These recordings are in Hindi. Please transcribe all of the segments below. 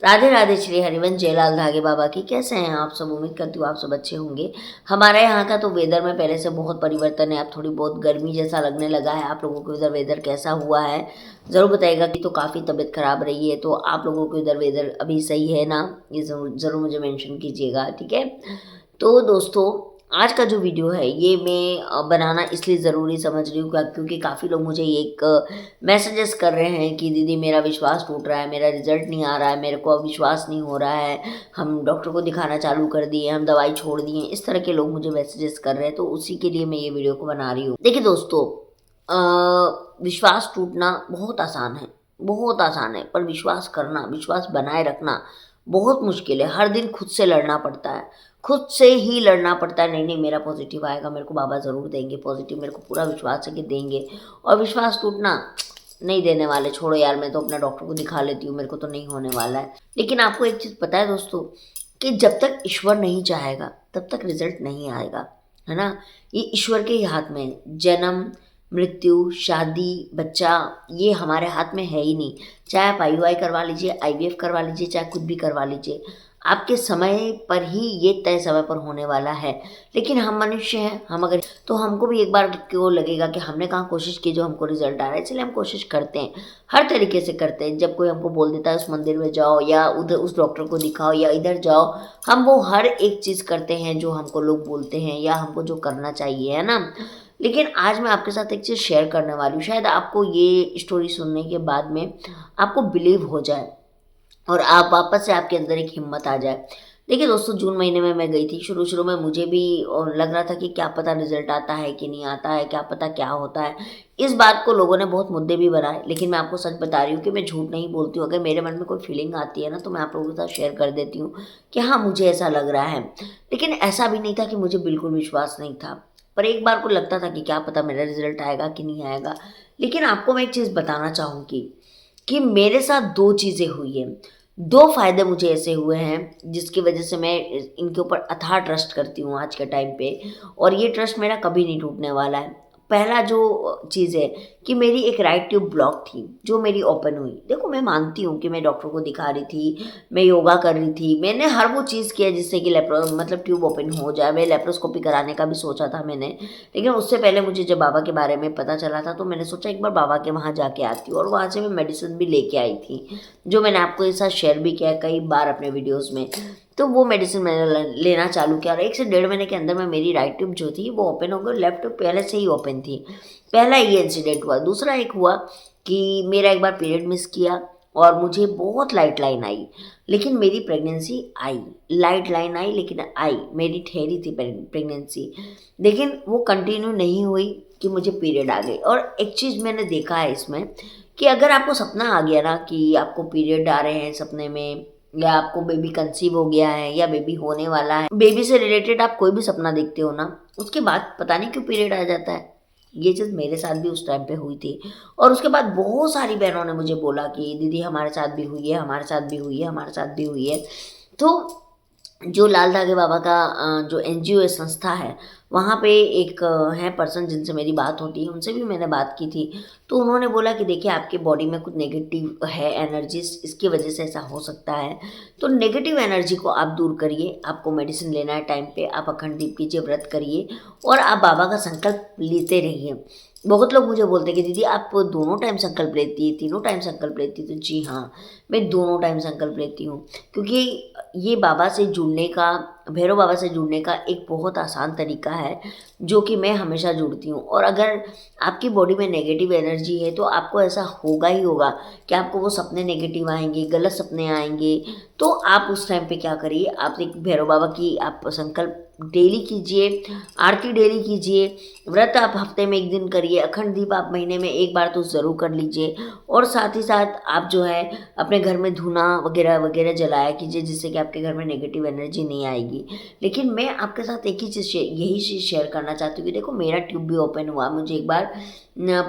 राधे राधे श्री हरिवंश जयलाल धागे बाबा की। कैसे हैं आप सब? उम्मीद करती हूँ आप सब अच्छे होंगे। हमारे यहाँ का तो वेदर में पहले से बहुत परिवर्तन है। अब थोड़ी बहुत गर्मी जैसा लगने लगा है। आप लोगों को इधर वेदर कैसा हुआ है ज़रूर बताइएगा। कि तो काफ़ी तबीयत खराब रही है, तो आप लोगों को इधर वेदर अभी सही है ना, ये ज़रूर मुझे मेंशन कीजिएगा, ठीक है। तो दोस्तों, आज का जो वीडियो है ये मैं बनाना इसलिए ज़रूरी समझ रही हूँ क्योंकि काफ़ी लोग मुझे एक मैसेजेस कर रहे हैं कि दीदी मेरा विश्वास टूट रहा है, मेरा रिजल्ट नहीं आ रहा है, मेरे को अब विश्वास नहीं हो रहा है, हम डॉक्टर को दिखाना चालू कर दिए, हम दवाई छोड़ दिए। इस तरह के लोग मुझे मैसेजेस कर रहे हैं, तो उसी के लिए मैं ये वीडियो को बना रही हूँ। देखिए दोस्तों, विश्वास टूटना बहुत आसान है, बहुत आसान है, पर विश्वास करना, विश्वास बनाए रखना बहुत मुश्किल है। हर दिन खुद से लड़ना पड़ता है, खुद से ही लड़ना पड़ता है। नहीं नहीं, मेरा पॉजिटिव आएगा, मेरे को बाबा ज़रूर देंगे पॉजिटिव, मेरे को पूरा विश्वास है कि देंगे। और विश्वास टूटना, नहीं देने वाले, छोड़ो यार, मैं तो अपना डॉक्टर को दिखा लेती हूँ, मेरे को तो नहीं होने वाला है। लेकिन आपको एक चीज़ पता है दोस्तों, कि जब तक ईश्वर नहीं चाहेगा तब तक रिजल्ट नहीं आएगा, है ना। ये ईश्वर के ही हाथ में है। जन्म, मृत्यु, शादी, बच्चा, ये हमारे हाथ में है ही नहीं। चाहे आप IUI करवा लीजिए, IVF करवा लीजिए, चाहे कुछ भी करवा लीजिए, आपके समय पर ही ये तय समय पर होने वाला है। लेकिन हम मनुष्य हैं, हम अगर तो हमको भी एक बार को लगेगा कि हमने कहाँ कोशिश की जो हमको रिजल्ट आ रहा है, इसलिए हम कोशिश करते हैं, हर तरीके से करते हैं। जब कोई हमको बोल देता है उस मंदिर में जाओ, या उधर उस डॉक्टर को दिखाओ, या इधर जाओ, हम वो हर एक चीज़ करते हैं जो हमको लोग बोलते हैं या हमको जो करना चाहिए, है ना। लेकिन आज मैं आपके साथ एक चीज़ शेयर करने वाली हूँ, शायद आपको ये स्टोरी सुनने के बाद में आपको बिलीव हो जाए और आप वापस से आपके अंदर एक हिम्मत आ जाए। देखिए दोस्तों, जून महीने में मैं गई थी। शुरू में मुझे भी लग रहा था कि क्या पता रिजल्ट आता है कि नहीं आता है, क्या पता क्या होता है। इस बात को लोगों ने बहुत मुद्दे भी बनाए, लेकिन मैं आपको सच बता रही हूँ कि मैं झूठ नहीं बोलती हूँ। अगर मेरे मन में कोई फीलिंग आती है ना, तो मैं आप लोगों के साथ शेयर कर देती हूँ कि हाँ, मुझे ऐसा लग रहा है। लेकिन ऐसा भी नहीं था कि मुझे बिल्कुल विश्वास नहीं था, पर एक बार को लगता था कि क्या पता मेरा रिजल्ट आएगा कि नहीं आएगा। लेकिन आपको मैं एक चीज़ बताना चाहूँगी कि मेरे साथ 2 चीज़ें हुई हैं। 2 फ़ायदे मुझे ऐसे हुए हैं जिसकी वज़ह से मैं इनके ऊपर अथाह ट्रस्ट करती हूँ आज के टाइम पे, और ये ट्रस्ट मेरा कभी नहीं टूटने वाला है। पहला जो चीज़ है कि मेरी एक राइट ट्यूब ब्लॉक थी, जो मेरी ओपन हुई। देखो, मैं मानती हूँ कि मैं डॉक्टर को दिखा रही थी, मैं योगा कर रही थी, मैंने हर वो चीज़ किया जिससे कि मतलब ट्यूब ओपन हो जाए। मैं लेप्रोस्कोपी कराने का भी सोचा था मैंने, लेकिन उससे पहले मुझे जब बाबा के बारे में पता चला था, तो मैंने सोचा एक बार बाबा के वहाँ जाके आती हूँ, और वहाँ से मैं मेडिसिन भी लेके आई थी, जो मैंने आपको ये साथ शेयर भी किया कई बार अपने वीडियोस में। तो वो मेडिसिन मैंने लेना चालू किया, और 1 से डेढ़ महीने के अंदर में मेरी राइट ट्यूब जो थी वो ओपन हो गई, लेफ्ट ट्यूब पहले से ही ओपन थी। पहला ये इंसिडेंट हुआ। दूसरा एक हुआ कि मेरा एक बार पीरियड मिस किया और मुझे बहुत लाइट लाइन आई, लेकिन मेरी प्रेगनेंसी आई। लाइट लाइन आई लेकिन आई, मेरी ठहरी थी प्रेगनेंसी, लेकिन वो कंटिन्यू नहीं हुई कि मुझे पीरियड आ गई। और एक चीज़ मैंने देखा है इसमें, कि अगर आपको सपना आ गया ना कि आपको पीरियड आ रहे हैं सपने में, या आपको बेबी कंसीव हो गया है, या बेबी होने वाला है, बेबी से रिलेटेड आप कोई भी सपना देखते हो ना, उसके बाद पता नहीं क्यों पीरियड आ जाता है। ये चीज़ मेरे साथ भी उस टाइम पे हुई थी, और उसके बाद बहुत सारी बहनों ने मुझे बोला कि दीदी हमारे साथ भी हुई है, हमारे साथ भी हुई है, हमारे साथ भी हुई है। तो जो लाल धागे बाबा का जो NGO संस्था है, वहाँ पे एक हैं पर्सन जिनसे मेरी बात होती है, उनसे भी मैंने बात की थी। तो उन्होंने बोला कि देखिए, आपके बॉडी में कुछ नेगेटिव है एनर्जीज, इसकी वजह से ऐसा हो सकता है। तो नेगेटिव एनर्जी को आप दूर करिए, आपको मेडिसिन लेना है टाइम पे, आप अखंड दीप कीजिए, व्रत करिए, और आप बाबा का संकल्प लेते रहिए। बहुत लोग मुझे बोलते हैं कि दीदी आप दोनों टाइम संकल्प लेती है, तीनों टाइम संकल्प लेती है। तो जी हाँ, मैं दोनों टाइम संकल्प लेती हूँ, क्योंकि ये बाबा से जुड़ने का, भैरव बाबा से जुड़ने का एक बहुत आसान तरीका है, जो कि मैं हमेशा जुड़ती हूँ। और अगर आपकी बॉडी में नेगेटिव एनर्जी है, तो आपको ऐसा होगा ही होगा कि आपको वो सपने नेगेटिव आएंगे, गलत सपने आएंगे। तो आप उस टाइम पे क्या करिए, आप एक भैरव बाबा की आप संकल्प डेली कीजिए, आरती डेली कीजिए, व्रत आप हफ्ते में 1 दिन करिए, अखंड दीप आप महीने में 1 बार तो ज़रूर कर लीजिए, और साथ ही साथ आप जो है अपने घर में धूना वगैरह वगैरह जलाया कीजिए, जिससे कि आपके घर में नेगेटिव एनर्जी नहीं आएगी। लेकिन मैं आपके साथ एक ही चीज़ यही चीज़ शेयर करना चाहती हूँ कि देखो, मेरा ट्यूब भी ओपन हुआ, मुझे एक बार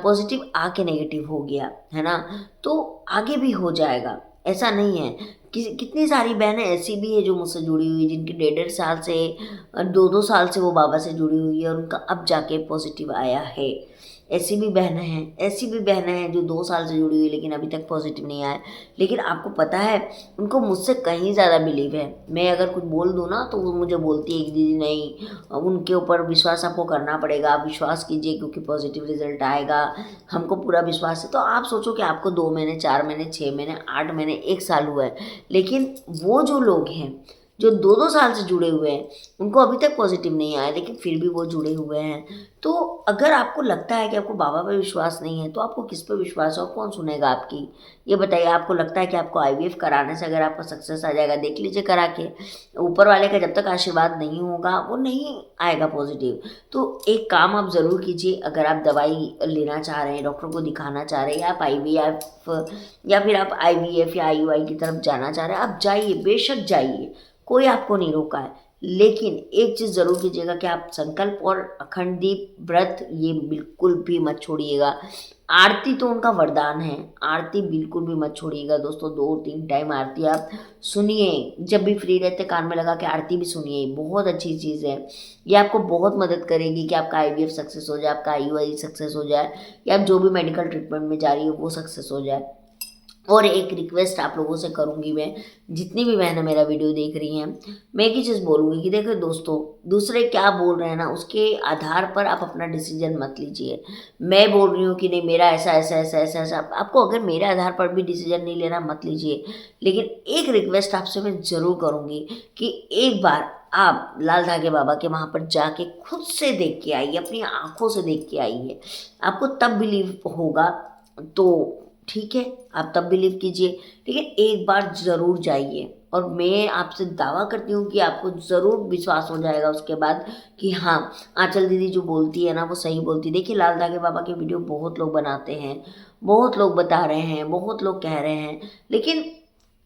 पॉजिटिव आके नेगेटिव हो गया, है ना। तो आगे भी हो जाएगा, ऐसा नहीं है। कितनी सारी बहनें ऐसी भी है जो मुझसे जुड़ी हुई, जिनकी 1.5 साल से 2-2 साल से वो बाबा से जुड़ी हुई है, और उनका अब जाके पॉजिटिव आया है। ऐसी भी बहनें हैं जो 2 साल से जुड़ी हुई लेकिन अभी तक पॉजिटिव नहीं आए। लेकिन आपको पता है उनको मुझसे कहीं ज़्यादा बिलीव है। मैं अगर कुछ बोल दूँ ना तो वो मुझे बोलती है कि दीदी नहीं, उनके ऊपर विश्वास आपको करना पड़ेगा, आप विश्वास कीजिए क्योंकि पॉजिटिव रिजल्ट आएगा, हमको पूरा विश्वास है। तो आप सोचो कि आपको 2 महीने, 4 महीने, 6 महीने, 8 महीने, 1 साल हुआ है, लेकिन वो जो लोग हैं जो 2-2 साल से जुड़े हुए हैं, उनको अभी तक पॉजिटिव नहीं आया लेकिन फिर भी वो जुड़े हुए हैं। तो अगर आपको लगता है कि आपको बाबा पे विश्वास नहीं है, तो आपको किस पे विश्वास है और कौन सुनेगा आपकी? ये बताइए। आपको लगता है कि आपको आईवीएफ कराने से अगर आपका सक्सेस आ जाएगा, देख लीजिए करा के। ऊपर वाले का जब तक आशीर्वाद नहीं होगा, वो नहीं आएगा पॉजिटिव। तो एक काम आप ज़रूर कीजिए, अगर आप दवाई लेना चाह रहे हैं, डॉक्टर को दिखाना चाह रहे हैं, या आप आईवीएफ या फिर आप आईवीएफ या आईयूआई की तरफ जाना चाह रहे हैं, आप जाइए, बेशक जाइए, कोई आपको नहीं रोका है। लेकिन एक चीज़ ज़रूर कीजिएगा कि आप संकल्प और अखंड दीप व्रत ये बिल्कुल भी मत छोड़िएगा। आरती तो उनका वरदान है, आरती बिल्कुल भी मत छोड़िएगा दोस्तों। 2-3 टाइम आरती आप सुनिए, जब भी फ्री रहते कान में लगा के आरती भी सुनिए, बहुत अच्छी चीज़ है। ये आपको बहुत मदद करेगी कि आपका आईवीएफ सक्सेस हो जाए, आपका आईयूआई सक्सेस हो जाए, या आप जो भी मेडिकल ट्रीटमेंट में जा रही हो वो सक्सेस हो जाए। और एक रिक्वेस्ट आप लोगों से करूँगी मैं, जितनी भी बहनें मेरा वीडियो देख रही हैं, मैं एक ही चीज़ बोलूँगी कि देखो दोस्तों, दूसरे क्या बोल रहे हैं ना, उसके आधार पर आप अपना डिसीजन मत लीजिए। मैं बोल रही हूँ कि नहीं मेरा ऐसा ऐसा ऐसा ऐसा ऐसा, आपको अगर मेरे आधार पर भी डिसीजन नहीं लेना मत लीजिए। लेकिन एक रिक्वेस्ट आपसे मैं ज़रूर करूँगी कि एक बार आप लाल धागे बाबा के वहाँ पर जाके खुद से देख के आइए, अपनी आँखों से देख के आइए। आपको तब बिलीव होगा तो ठीक है, आप तब बिलीव कीजिए, लेकिन एक बार ज़रूर जाइए। और मैं आपसे दावा करती हूँ कि आपको ज़रूर विश्वास हो जाएगा उसके बाद कि हाँ, आंचल दीदी जो बोलती है ना वो सही बोलती है। देखिए लाल धागे बाबा के वीडियो बहुत लोग बनाते हैं, बहुत लोग बता रहे हैं, बहुत लोग कह रहे हैं, लेकिन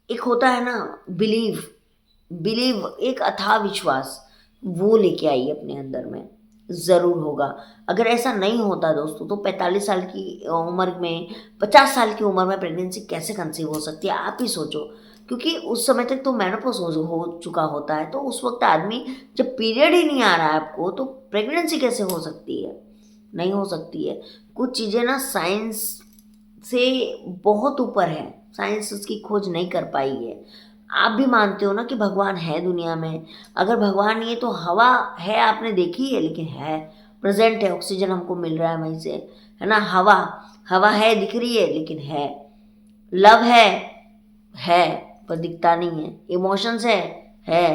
एक होता है ना बिलीव, एक अथाह विश्वास, वो लेके आइए अपने अंदर में, ज़रूर होगा। अगर ऐसा नहीं होता दोस्तों तो 45 साल की उम्र में, 50 साल की उम्र में प्रेगनेंसी कैसे कंसीव हो सकती है, आप ही सोचो। क्योंकि उस समय तक तो मेनोपॉज हो चुका होता है, तो उस वक्त आदमी, जब पीरियड ही नहीं आ रहा है आपको, तो प्रेगनेंसी कैसे हो सकती है? नहीं हो सकती है। कुछ चीज़ें ना साइंस से बहुत ऊपर है, साइंस उसकी खोज नहीं कर पाई है। आप भी मानते हो ना कि भगवान है दुनिया में। अगर भगवान नहीं है तो हवा है, आपने देखी है, लेकिन है, प्रेजेंट है, ऑक्सीजन हमको मिल रहा है वहीं से, है ना। हवा हवा है, दिख रही है, लेकिन है। लव है पर दिखता नहीं है। इमोशंस है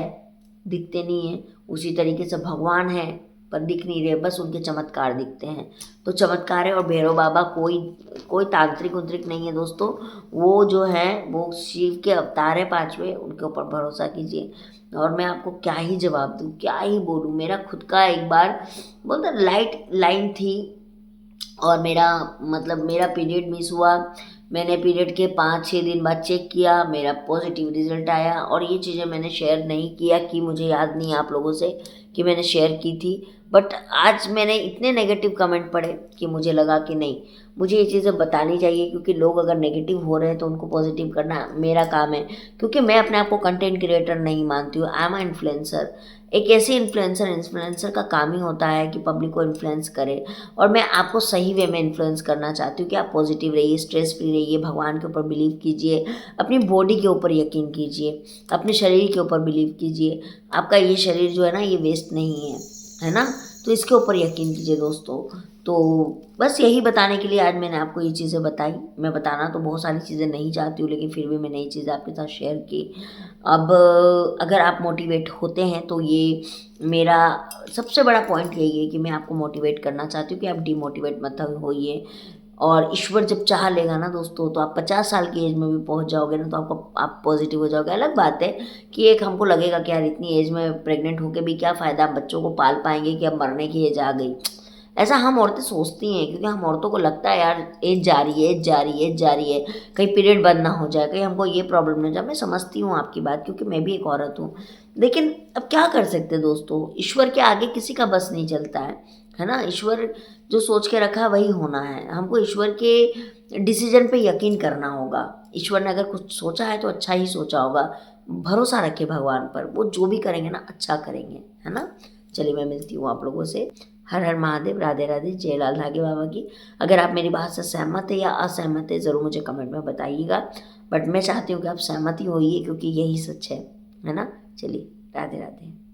दिखते नहीं है। उसी तरीके से भगवान है पर दिख नहीं रहे, बस उनके चमत्कार दिखते हैं। तो चमत्कार है। और भैरव बाबा कोई कोई तांत्रिक उंत्रिक नहीं है दोस्तों, वो जो है वो शिव के अवतार है 5वें, उनके ऊपर भरोसा कीजिए। और मैं आपको क्या ही जवाब दूँ, क्या ही बोलूँ। मेरा खुद का एक बार बोलते लाइट लाइन थी और मेरा पीरियड मिस हुआ। मैंने पीरियड के 5-6 दिन बाद चेक किया, मेरा पॉजिटिव रिजल्ट आया। और ये चीज़ें मैंने शेयर नहीं किया कि मुझे याद नहीं है आप लोगों से कि मैंने शेयर की थी। बट आज मैंने इतने नेगेटिव कमेंट पढ़े कि मुझे लगा कि नहीं, मुझे ये चीज़ें बतानी चाहिए, क्योंकि लोग अगर नेगेटिव हो रहे हैं तो उनको पॉजिटिव करना मेरा काम है। क्योंकि मैं अपने आप को कंटेंट क्रिएटर नहीं मानती हूँ, आई एम अ इन्फ्लुएंसर। एक ऐसी इन्फ्लुएंसर का काम ही होता है कि पब्लिक को इन्फ्लुएंस करे। और मैं आपको सही वे में इन्फ्लुएंस करना चाहती हूँ कि आप पॉजिटिव रहिए, स्ट्रेस फ्री रहिए, भगवान के ऊपर बिलीव कीजिए, अपनी बॉडी के ऊपर यकीन कीजिए, अपने शरीर के ऊपर बिलीव कीजिए। आपका ये शरीर जो है ना ये वेस्ट नहीं है ना। तो इसके ऊपर यकीन कीजिए दोस्तों। तो बस यही बताने के लिए आज मैंने आपको ये चीज़ें बताई। मैं बताना तो बहुत सारी चीज़ें नहीं चाहती हूँ, लेकिन फिर भी मैं नई चीज़ें आपके साथ शेयर की। अब अगर आप मोटिवेट होते हैं तो ये मेरा सबसे बड़ा पॉइंट यही है कि मैं आपको मोटिवेट करना चाहती हूँ कि आप डिमोटिवेट मत होइए। और ईश्वर जब चाह लेगा ना दोस्तों, तो आप 50 साल की एज में भी पहुंच जाओगे ना, तो आप पॉजिटिव हो जाओगे। अलग बात है कि एक हमको लगेगा कि यार इतनी एज में प्रेग्नेंट होके भी क्या फ़ायदा, हम बच्चों को पाल पाएंगे कि अब मरने की एज आ गई। ऐसा हम औरतें सोचती हैं, क्योंकि हम औरतों को लगता है यार एज जा रही है, एज जा रही है, एज जा रही है, कहीं पीरियड बंद ना हो जाए, कहीं हमको ये प्रॉब्लम ना हो जाए। मैं समझती हूँ आपकी बात, क्योंकि मैं भी एक औरत हूँ। लेकिन अब क्या कर सकते हैं दोस्तों, ईश्वर के आगे किसी का बस नहीं चलता है ना। ईश्वर जो सोच के रखा है वही होना है। हमको ईश्वर के डिसीजन पे यकीन करना होगा। ईश्वर ने अगर कुछ सोचा है तो अच्छा ही सोचा होगा। भरोसा रखे भगवान पर, वो जो भी करेंगे ना अच्छा करेंगे, है ना। चलिए मैं मिलती हूँ आप लोगों से। हर हर महादेव, राधे राधे, जय लाल धागे बाबा की। अगर आप मेरी बात से सहमत है या असहमत है ज़रूर मुझे कमेंट में बताइएगा, बट मैं चाहती हूँ कि आप सहमत ही होइए क्योंकि यही सच है ना। चलिए, राधे राधे।